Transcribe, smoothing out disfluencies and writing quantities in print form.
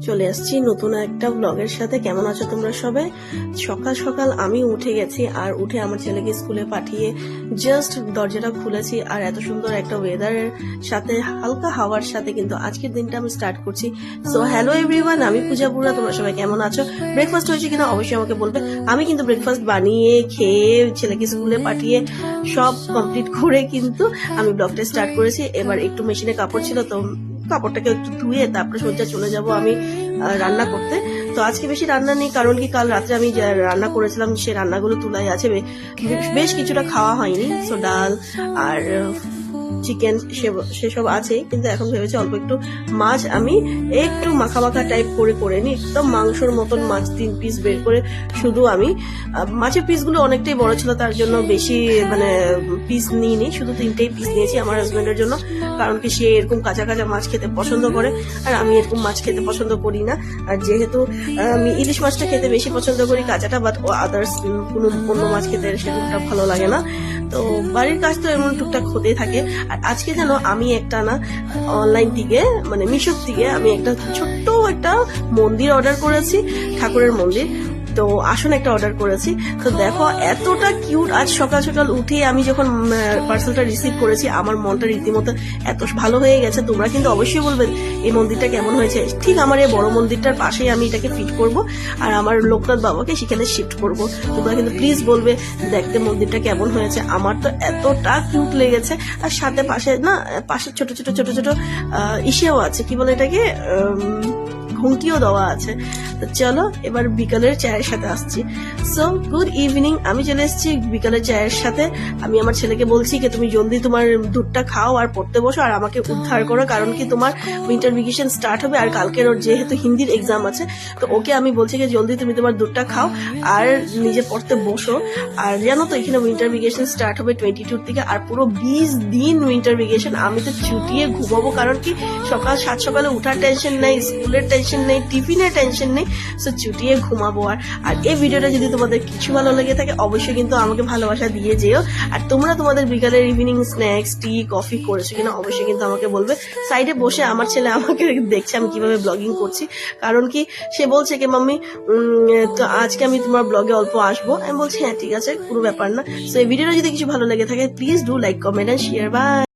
চলে আসছি নতুন একটা ব্লগের সাথে। কেমন আছো তোমরা সবাই? সকাল সকাল আমি উঠে গেছি, আর উঠে আমার ছেলেকে স্কুলে পাঠিয়ে জাস্ট দরজাটা খুলেছি, আর এত সুন্দর একটা ওয়েদারের সাথে হালকা হাওয়ার সাথে কিন্তু আজকের দিনটা আমি স্টার্ট করছি। সো হ্যালো এভরিওয়ান, আমি পূজা বুড়া। তোমরা সবাই কেমন আছো? ব্রেকফাস্ট হয়েছে কিনা অবশ্যই আমাকে বলবে। আমি কিন্তু ব্রেকফাস্ট বানিয়ে খেয়ে ছেলেকে স্কুলে পাঠিয়ে সব কমপ্লিট করে কিন্তু আমি ব্লগটা স্টার্ট করেছি। এবার একটু মেশিনে কাপড় ছিল, তো কাপড়টাকে একটু ধুয়ে তারপরে সোজা চলে যাব আমি রান্না করতে। তো আজকে বেশি রান্না নেই, কারণ কি কাল রাত্রে আমি যা রান্না করেছিলাম সে রান্নাগুলো তুলাই আছে, বেশ কিছুটা খাওয়া হয়নি। সো ডাল আর চিকেন সেসব আছে, কিন্তু এখন ভেবেছি অল্প একটু মাছ আমি একটু মাখা মাখা টাইপ করে নিই, একদম মাংসর মতন মাছ 3 পিস বের করে। শুধু আমি মাছের পিসগুলো অনেকটাই বড় ছিল, তার জন্য বেশি পিস নিইনি, শুধু 3টেই পিস নিয়েছি আমার হাজবেন্ডের জন্য। কারণ কি সে এরকম কাঁচা কাঁচা মাছ খেতে পছন্দ করে, আর আমি এরকম মাছ খেতে পছন্দ করি না। আর যেহেতু আমি ইলিশ মাছটা খেতে বেশি পছন্দ করি কাঁচাটা, বাট আদার্স কোনো অন্য মাছ খেতে সেরকমটা ভালো লাগে না। তো বাড়ির কাজ তো এমন টুকটাক হতেই থাকে। আর আজকে যেন আমি একটা অনলাইন থেকে মিশো থেকে আমি একটা ছোট্ট একটা মন্দির অর্ডার করেছি, ঠাকুরের মন্দির। তো আসন একটা অর্ডার করেছি। তো দেখো এতটা কিউট। আজ সকাল সকাল উঠে আমি যখন পার্সেলটা রিসিভ করেছি, আমার মনটা রীতিমতো এত ভালো হয়ে গেছে। তোমরা কিন্তু অবশ্যই বলবেন এই মন্দিরটা কেমন হয়েছে। ঠিক আমার এই বড় মন্দিরটার পাশেই আমি এটাকে ফিট করব, আর আমার লোকনাথ বাবাকে সেখানে শিফট করব। তোমরা কিন্তু প্লিজ বলবে দেখতে মন্দিরটা কেমন হয়েছে। আমার তো এতটা কিউট লেগেছে। আর সাথে পাশে ছোট ছোট ছোট ছোট ইসেও আছে, কি বলে এটাকে, ঘুমটিও দেওয়া আছে। তো চলো এবার বিকালের চায়ের সাথে আসছি। সো গুড ইভিনিং, আমি চলে এসেছি বিকালের চায়ের সাথে। আমি আমার ছেলেকে বলছি যে তুমি জলদি তোমার দুধটা খাও আর পড়তে বসো, আর আমাকে উদ্ধার করো, কারণ কি তোমার উইন্টার ভ্যাকেশন স্টার্ট হবে, আর কালকের ওর যেহেতু হিন্দির এক্সাম আছে। তো ওকে আমি বলছি যে জলদি তুমি তোমার দুধটা খাও আর নিজে পড়তে বসো। আর জানো তো এখানে উইন্টার ভ্যাকেশন স্টার্ট হবে 22 থেকে, আর পুরো 20 দিন উইন্টার ভ্যাকেশন। আমি তো চুটিয়ে ঘুমাবো, কারণ কি সাত সকালে উঠার টেনশন নেই, স্কুলের টেনশন নেই, টিফিনের টেনশন নেই। সো চুটিয়ে ঘুমাবো। আর এই ভিডিওটা যদি তোমাদের কিছু ভালো লেগে থাকে অবশ্যই কিন্তু আমাকে ভালোবাসা দিয়ে যেও। আর তোমরা তোমাদের বিকালের ইভিনিং স্ন্যাক্স, টি, কফি করেছো কিনা অবশ্যই কিন্তু আমাকে বলবে। সাইডে বসে আমার ছেলে আমাকে দেখছে আমি কিভাবে ব্লগিং করছি, কারণ কি সে বলছে কি মাম্মি তো আজকে আমি তোমার ব্লগে অল্প আসবো। আমি বলছি হ্যাঁ ঠিক আছে, কোনো ব্যাপার না। সো এই ভিডিওটা যদি কিছু ভালো লেগে থাকে please do like, comment and share. By.